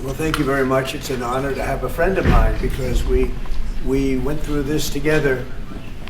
Well, thank you very much. It's an honor to have a friend of mine because we went through this together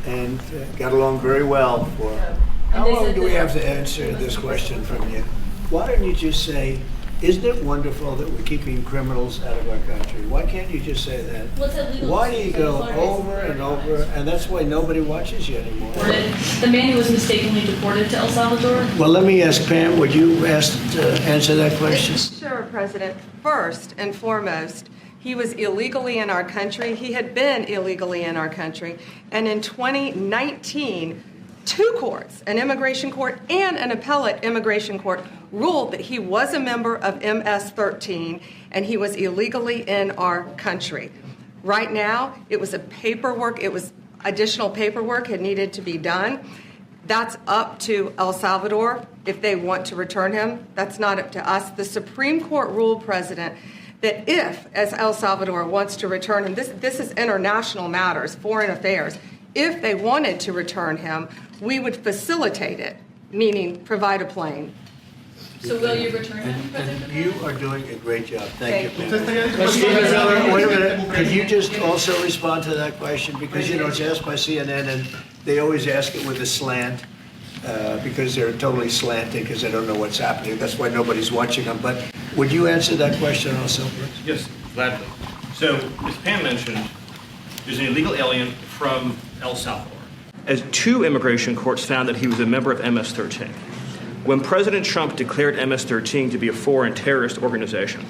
and got along very well. For how long do we have to answer this question from you? Why don't you just say, isn't it wonderful that we're keeping criminals out of our country? Why can't you just say that? What's illegal? Why do you go over and over, and that's why nobody watches you anymore? The man who was mistakenly deported to El Salvador? Well, let me ask Pam, would you answer that question? Sure, President. First and foremost, he was illegally in our country. He had been illegally in our country. And in 2019, two courts, an immigration court and an appellate immigration court, ruled that he was a member of MS-13 and he was illegally in our country. Right now, it was additional paperwork had needed to be done. That's up to El Salvador if they want to return him. That's not up to us. The Supreme Court ruled, President, that if, as El Salvador wants to return him, this is international matters, foreign affairs, if they wanted to return him, we would facilitate it, meaning provide a plane. So will you return him, President? And you are doing a great job. Thank you, Thank Pam. Stephen Miller, wait a minute. Could you just also respond to that question? Because, it's asked by CNN, and they always ask it with a slant because they're totally slanted because they don't know what's happening. That's why nobody's watching them. But would you answer that question also, please? Yes, gladly. So, as Pam mentioned, there's an illegal alien from El Salvador. As two immigration courts found that he was a member of MS-13. When President Trump declared MS-13 to be a foreign terrorist organization,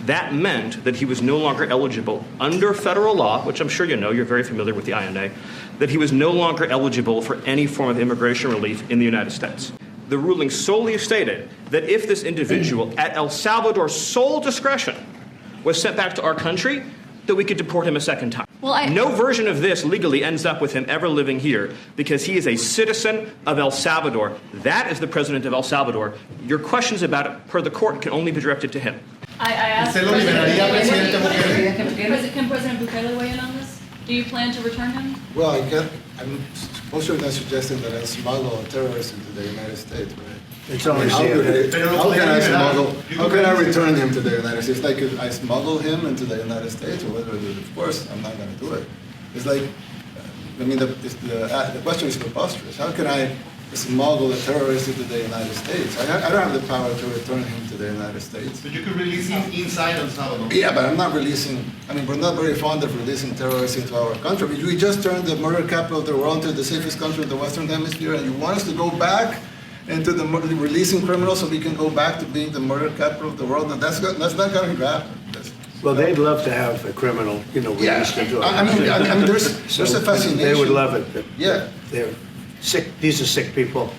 that meant that he was no longer eligible under federal law, which I'm sure you know, you're very familiar with the INA, that he was no longer eligible for any form of immigration relief in the United States. The ruling solely stated that if this individual, at El Salvador's sole discretion, was sent back to our country, that we could deport him a second time. No version of this legally ends up with him ever living here because he is a citizen of El Salvador. That is the president of El Salvador. Your questions about it, per the court, can only be directed to him. I asked ¿Usted lo liberaría, Presidente Bukele? Can President Bukele weigh in on this? Do you plan to return him? Well, I'm also not suggesting that I smuggle a terrorist into the United States, right? It's only How can I return him to the United States? Like, if I smuggle him into the United States, or whether, of course, I'm not going to do it. It's like, the question is preposterous. How can I smuggle a terrorist into the United States? I don't have the power to return him to the United States. But you could release him inside El Salvador. Yeah, but I'm not releasing, we're not very fond of releasing terrorists into our country. We just turned the murder capital of the world into the safest country in the Western Hemisphere, and you want us to go back into the releasing criminals so we can go back to being the murder capital of the world? That's not going to happen. Well, they'd love to have a criminal, released into our there's a fascination. They would love it. But yeah. They're sick. These are sick people.